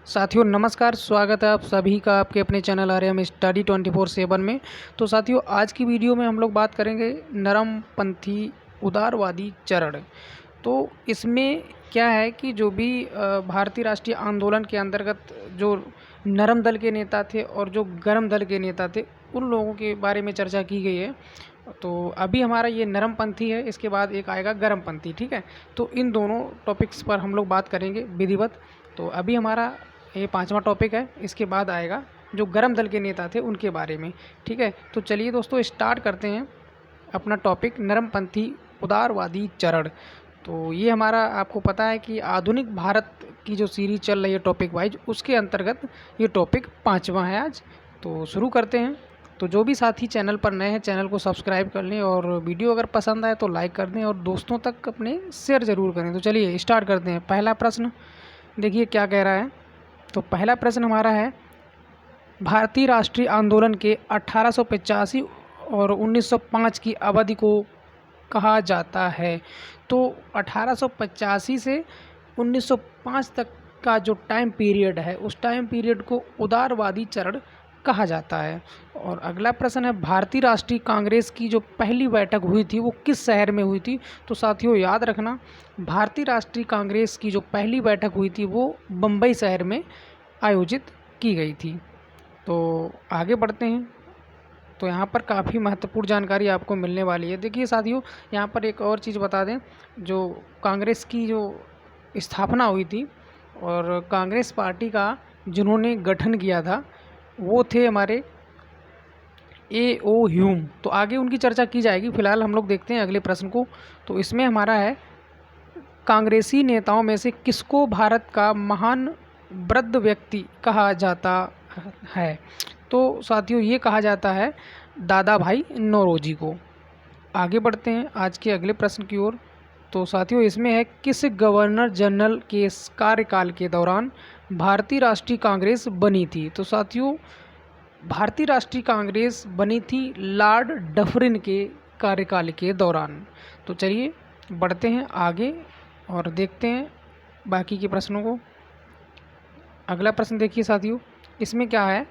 साथियों नमस्कार, स्वागत है आप सभी का आपके अपने चैनल आर्यम स्टडी 24/7 में। तो साथियों आज की वीडियो में हम लोग बात करेंगे नरमपंथी उदारवादी चरण। तो इसमें क्या है कि जो भी भारतीय राष्ट्रीय आंदोलन के अंतर्गत जो नरम दल के नेता थे और जो गरम दल के नेता थे उन लोगों के बारे में चर्चा की गई है। तो अभी हमारा ये नरमपंथी है, इसके बाद एक आएगा गरमपंथी, ठीक है। तो इन दोनों टॉपिक्स पर हम लोग बात करेंगे विधिवत। तो अभी हमारा ये 5वां टॉपिक है, इसके बाद आएगा जो गरम दल के नेता थे उनके बारे में, ठीक है। तो चलिए दोस्तों स्टार्ट करते हैं अपना टॉपिक नरमपंथी उदारवादी चरण। तो ये हमारा आपको पता है कि आधुनिक भारत की जो सीरीज चल रही है टॉपिक वाइज, उसके अंतर्गत ये टॉपिक 5वां है आज। तो शुरू करते हैं। तो जो भी साथी चैनल पर नए हैं चैनल को सब्सक्राइब कर लें और वीडियो अगर पसंद आए तो लाइक कर दें और दोस्तों तक अपने शेयर ज़रूर करें। तो चलिए स्टार्ट करते हैं। पहला प्रश्न देखिए क्या कह रहा है। तो पहला प्रश्न हमारा है, भारतीय राष्ट्रीय आंदोलन के 1885 और 1905 की अवधि को कहा जाता है। तो 1885 से 1905 तक का जो टाइम पीरियड है उस टाइम पीरियड को उदारवादी चरण कहा जाता है। और अगला प्रश्न है, भारतीय राष्ट्रीय कांग्रेस की जो पहली बैठक हुई थी वो किस शहर में हुई थी। तो साथियों याद रखना, भारतीय राष्ट्रीय कांग्रेस की जो पहली बैठक हुई थी वो बम्बई शहर में आयोजित की गई थी। तो आगे बढ़ते हैं। तो यहाँ पर काफ़ी महत्वपूर्ण जानकारी आपको मिलने वाली है। देखिए साथियों यहाँ पर एक और चीज़ बता दें, जो कांग्रेस की जो स्थापना हुई थी और कांग्रेस पार्टी का जिन्होंने गठन किया था वो थे हमारे A.O. ह्यूम। तो आगे उनकी चर्चा की जाएगी, फिलहाल हम लोग देखते हैं अगले प्रश्न को। तो इसमें हमारा है, कांग्रेसी नेताओं में से किसको भारत का महान वृद्ध व्यक्ति कहा जाता है। तो साथियों ये कहा जाता है दादा भाई नौरोजी को। आगे बढ़ते हैं आज के अगले प्रश्न की ओर। तो साथियों इसमें है, किस गवर्नर जनरल के कार्यकाल के दौरान भारतीय राष्ट्रीय कांग्रेस बनी थी। तो साथियों भारतीय राष्ट्रीय कांग्रेस बनी थी लॉर्ड डफरिन के कार्यकाल के दौरान। तो चलिए बढ़ते हैं आगे और देखते हैं बाकी के प्रश्नों को। अगला प्रश्न देखिए साथियों, इसमें क्या है,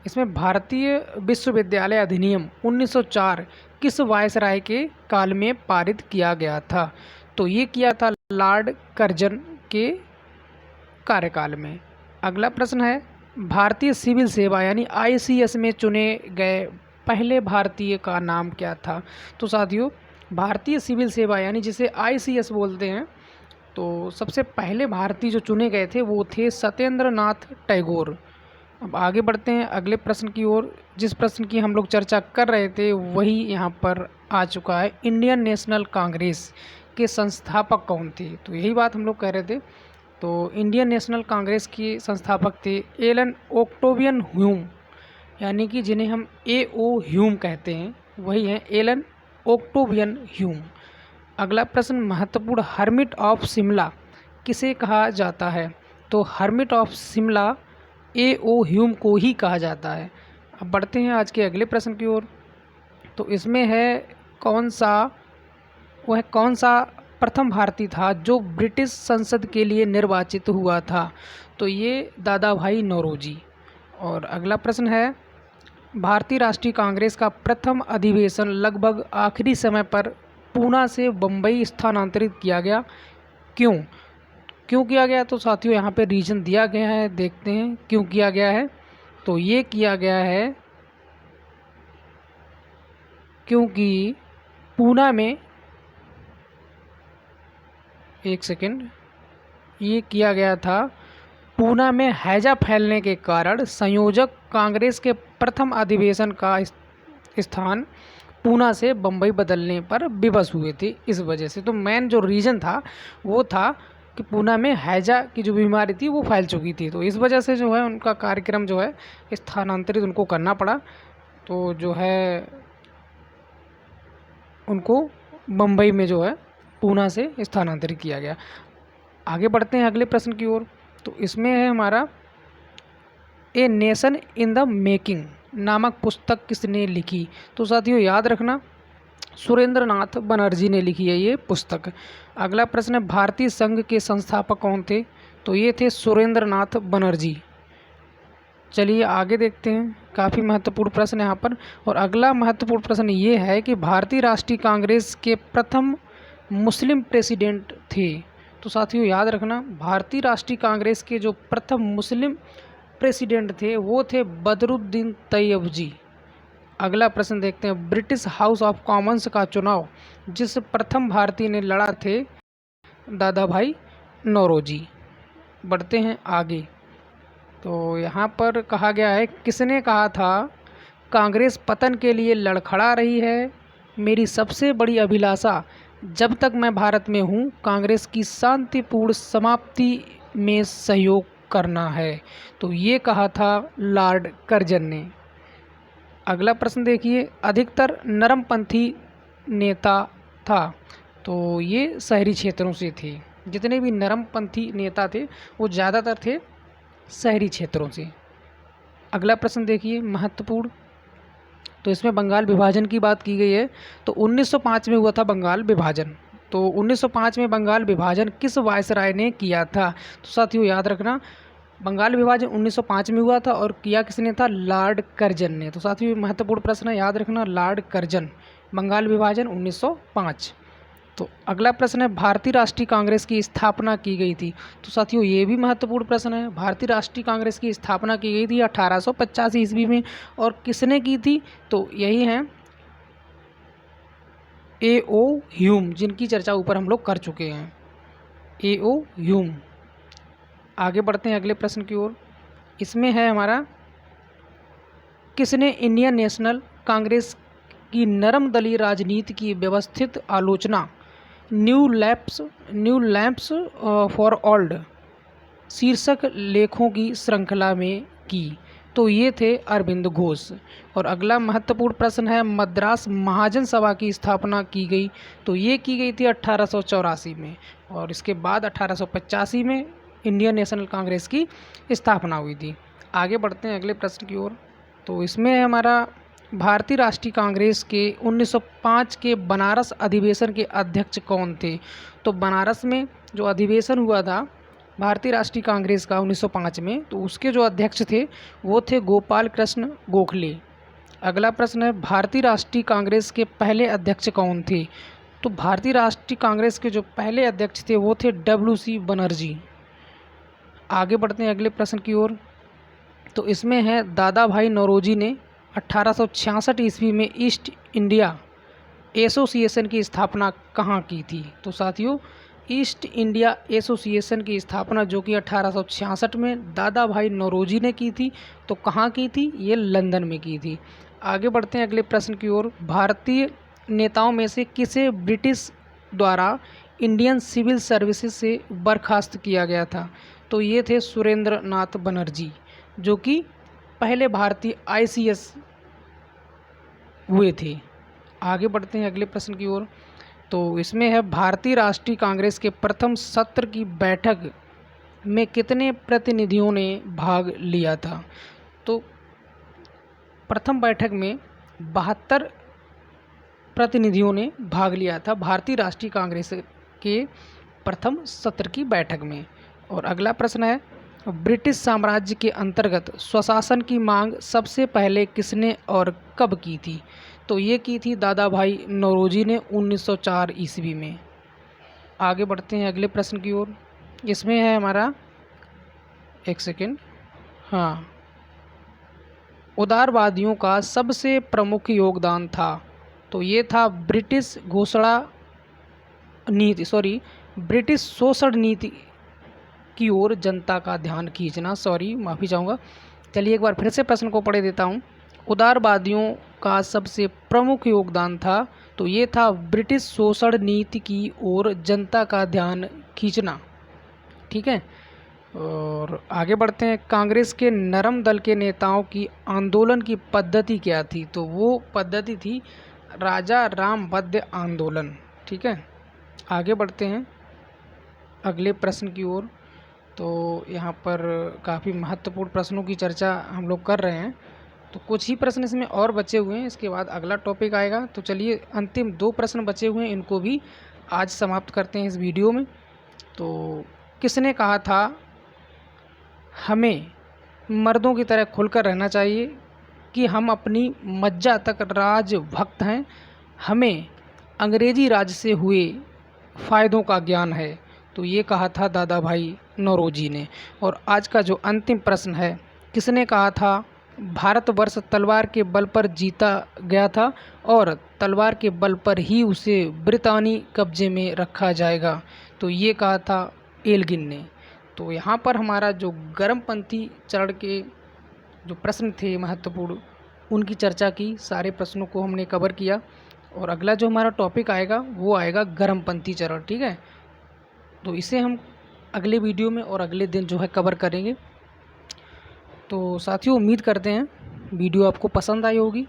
इसमें भारतीय विश्वविद्यालय अधिनियम 1904 किस वायसराय के काल में पारित किया गया था। तो ये किया था लॉर्ड कर्जन के कार्यकाल में। अगला प्रश्न है, भारतीय सिविल सेवा यानी ICS में चुने गए पहले भारतीय का नाम क्या था। तो साथियों भारतीय सिविल सेवा यानी जिसे ICS बोलते हैं, तो सबसे पहले भारतीय जो चुने गए थे वो थे सत्येंद्र नाथ टैगोर। अब आगे बढ़ते हैं अगले प्रश्न की ओर। जिस प्रश्न की हम लोग चर्चा कर रहे थे वही यहाँ पर आ चुका है, इंडियन नेशनल कांग्रेस के संस्थापक कौन थे। तो यही बात हम लोग कह रहे थे। तो इंडियन नेशनल कांग्रेस के संस्थापक थे एलन ओक्टेवियन ह्यूम, यानी कि जिन्हें हम A.O. ह्यूम कहते हैं, वही हैं एलन ओक्टेवियन ह्यूम। अगला प्रश्न महत्वपूर्ण, हर्मिट ऑफ शिमला किसे कहा जाता है। तो hermit of Shimla A.O. Hume को ही कहा जाता है। अब बढ़ते हैं आज के अगले प्रश्न की ओर। तो इसमें है, वह कौन सा प्रथम भारतीय था जो ब्रिटिश संसद के लिए निर्वाचित हुआ था। तो ये दादा भाई नौरोजी। और अगला प्रश्न है, भारतीय राष्ट्रीय कांग्रेस का प्रथम अधिवेशन लगभग आखिरी समय पर पूना से बम्बई स्थानांतरित किया गया, क्यों किया गया। तो साथियों यहाँ पे रीजन दिया गया है, देखते हैं क्यों किया गया है। तो ये किया गया है क्योंकि पूना में, एक सेकेंड, ये किया गया था पूना में हैजा फैलने के कारण संयोजक कांग्रेस के प्रथम अधिवेशन का स्थान पूना से बम्बई बदलने पर विवश हुए थे, इस वजह से। तो मेन जो रीज़न था वो था कि पूना में हैजा की जो बीमारी थी वो फैल चुकी थी, तो इस वजह से जो है उनका कार्यक्रम जो है स्थानांतरित उनको करना पड़ा। तो जो है उनको बम्बई में जो है पूना से स्थानांतरित किया गया। आगे बढ़ते हैं अगले प्रश्न की ओर। तो इसमें है हमारा, a nation in the making नामक पुस्तक किसने लिखी। तो साथियों याद रखना, सुरेंद्र नाथ बनर्जी ने लिखी है ये पुस्तक। अगला प्रश्न है, भारतीय संघ के संस्थापक कौन थे। तो ये थे सुरेंद्र नाथ बनर्जी। चलिए आगे देखते हैं, काफ़ी महत्वपूर्ण प्रश्न यहाँ पर। और अगला महत्वपूर्ण प्रश्न ये है कि भारतीय राष्ट्रीय कांग्रेस के प्रथम मुस्लिम प्रेसिडेंट थे। तो साथियों याद रखना, भारतीय राष्ट्रीय कांग्रेस के जो प्रथम मुस्लिम प्रेसिडेंट थे वो थे बदरुद्दीन तैयब जी। अगला प्रश्न देखते हैं, ब्रिटिश हाउस ऑफ कॉमन्स का चुनाव जिस प्रथम भारतीय ने लड़ा थे, दादा भाई नौरोजी। बढ़ते हैं आगे। तो यहाँ पर कहा गया है, किसने कहा था कांग्रेस पतन के लिए लड़खड़ा रही है, मेरी सबसे बड़ी अभिलाषा जब तक मैं भारत में हूँ कांग्रेस की शांतिपूर्ण समाप्ति में सहयोग करना है। तो ये कहा था लॉर्ड कर्जन ने। अगला प्रश्न देखिए, अधिकतर नरमपंथी नेता था। तो ये शहरी क्षेत्रों से थे, जितने भी नरमपंथी नेता थे वो ज़्यादातर थे शहरी क्षेत्रों से। अगला प्रश्न देखिए महत्वपूर्ण, तो इसमें बंगाल विभाजन की बात की गई है। तो 1905 में हुआ था बंगाल विभाजन। तो 1905 में बंगाल विभाजन किस वायसराय ने किया था? तो साथियों याद रखना, बंगाल विभाजन 1905 में हुआ था और किया किसने था? लॉर्ड कर्जन ने। तो साथियों महत्वपूर्ण प्रश्न है, याद रखना, लॉर्ड कर्जन, बंगाल विभाजन 1905। तो अगला प्रश्न है, भारतीय राष्ट्रीय कांग्रेस की स्थापना की गई थी। तो साथियों ये भी महत्वपूर्ण प्रश्न है, भारतीय राष्ट्रीय कांग्रेस की स्थापना की गई थी 1885 ईस्वी में, और किसने की थी? तो यही हैं A.O. ह्यूम, जिनकी चर्चा ऊपर हम लोग कर चुके हैं, A.O. ह्यूम। आगे बढ़ते हैं अगले प्रश्न की ओर। इसमें है हमारा, किसने इंडियन नेशनल कांग्रेस की नरम दलीय राजनीति की व्यवस्थित आलोचना न्यू लैंप्स फॉर ओल्ड शीर्षक लेखों की श्रृंखला में की? तो ये थे अरविंद घोष। और अगला महत्वपूर्ण प्रश्न है, मद्रास महाजन सभा की स्थापना की गई। तो ये की गई थी 1884 में, और इसके बाद 1885 में इंडियन नेशनल कांग्रेस की स्थापना हुई थी। आगे बढ़ते हैं अगले प्रश्न की ओर। तो इसमें है हमारा, भारतीय राष्ट्रीय कांग्रेस के 1905 के बनारस अधिवेशन के अध्यक्ष कौन थे? तो बनारस में जो अधिवेशन हुआ था भारतीय राष्ट्रीय कांग्रेस का 1905 में, तो उसके जो अध्यक्ष थे वो थे गोपाल कृष्ण गोखले। अगला प्रश्न है, भारतीय राष्ट्रीय कांग्रेस के पहले अध्यक्ष कौन थे? तो भारतीय राष्ट्रीय कांग्रेस के जो पहले अध्यक्ष थे वो थे WC बनर्जी। आगे बढ़ते हैं अगले प्रश्न की ओर। तो इसमें है, दादा भाई नौरोजी ने 1866 ईस्वी में ईस्ट इंडिया एसोसिएशन की स्थापना कहाँ की थी? तो साथियों ईस्ट इंडिया एसोसिएशन की स्थापना जो कि 1866 में दादा भाई नौरोजी ने की थी, तो कहाँ की थी? ये लंदन में की थी। आगे बढ़ते हैं अगले प्रश्न की ओर। भारतीय नेताओं में से किसे ब्रिटिश द्वारा इंडियन सिविल सर्विसेज से बर्खास्त किया गया था? तो ये थे सुरेंद्र नाथ बनर्जी, जो कि पहले भारतीय ICS हुए थे। आगे बढ़ते हैं अगले प्रश्न की ओर। तो इसमें है, भारतीय राष्ट्रीय कांग्रेस के प्रथम सत्र की बैठक में कितने प्रतिनिधियों ने भाग लिया था? तो प्रथम बैठक में 72 प्रतिनिधियों ने भाग लिया था भारतीय राष्ट्रीय कांग्रेस के प्रथम सत्र की बैठक में। और अगला प्रश्न है, ब्रिटिश साम्राज्य के अंतर्गत स्वशासन की मांग सबसे पहले किसने और कब की थी? तो ये की थी दादा भाई नौरोजी ने 1904 ईस्वी में। आगे बढ़ते हैं अगले प्रश्न की ओर। इसमें है हमारा, एक सेकेंड, हाँ, उदारवादियों का सबसे प्रमुख योगदान था। तो ये था ब्रिटिश शोषण नीति की ओर जनता का ध्यान खींचना। माफ़ी चाहूँगा। चलिए एक बार फिर से प्रश्न को पढ़े देता हूँ। उदारवादियों का सबसे प्रमुख योगदान था, तो ये था ब्रिटिश शोषण नीति की ओर जनता का ध्यान खींचना। ठीक है, और आगे बढ़ते हैं। कांग्रेस के नरम दल के नेताओं की आंदोलन की पद्धति क्या थी? तो वो पद्धति थी राजा रामबद्ध आंदोलन। ठीक है, आगे बढ़ते हैं अगले प्रश्न की ओर। तो यहाँ पर काफ़ी महत्वपूर्ण प्रश्नों की चर्चा हम लोग कर रहे हैं, तो कुछ ही प्रश्न इसमें और बचे हुए हैं, इसके बाद अगला टॉपिक आएगा। तो चलिए अंतिम 2 प्रश्न बचे हुए हैं, इनको भी आज समाप्त करते हैं इस वीडियो में। तो किसने कहा था हमें मर्दों की तरह खुलकर रहना चाहिए कि हम अपनी मज्जा तक राजभक्त हैं, हमें अंग्रेजी राज से हुए फ़ायदों का ज्ञान है। तो ये कहा था दादा भाई नौरोजी ने। और आज का जो अंतिम प्रश्न है, किसने कहा था भारतवर्ष तलवार के बल पर जीता गया था और तलवार के बल पर ही उसे ब्रितानी कब्जे में रखा जाएगा? तो ये कहा था एल्गिन ने। तो यहाँ पर हमारा जो गर्मपंथी चरण के जो प्रश्न थे महत्वपूर्ण, उनकी चर्चा की, सारे प्रश्नों को हमने कवर किया। और अगला जो हमारा टॉपिक आएगा वो आएगा गर्मपंथी चरण, ठीक है। तो इसे हम अगले वीडियो में और अगले दिन जो है कवर करेंगे। तो साथियों, उम्मीद करते हैं वीडियो आपको पसंद आई होगी।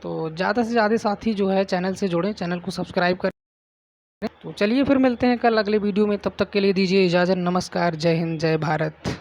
तो ज़्यादा से ज़्यादा साथी जो है चैनल से जुड़ें, चैनल को सब्सक्राइब करें। तो चलिए फिर मिलते हैं कल अगले वीडियो में, तब तक के लिए दीजिए इजाज़त। नमस्कार, जय हिंद, जय भारत।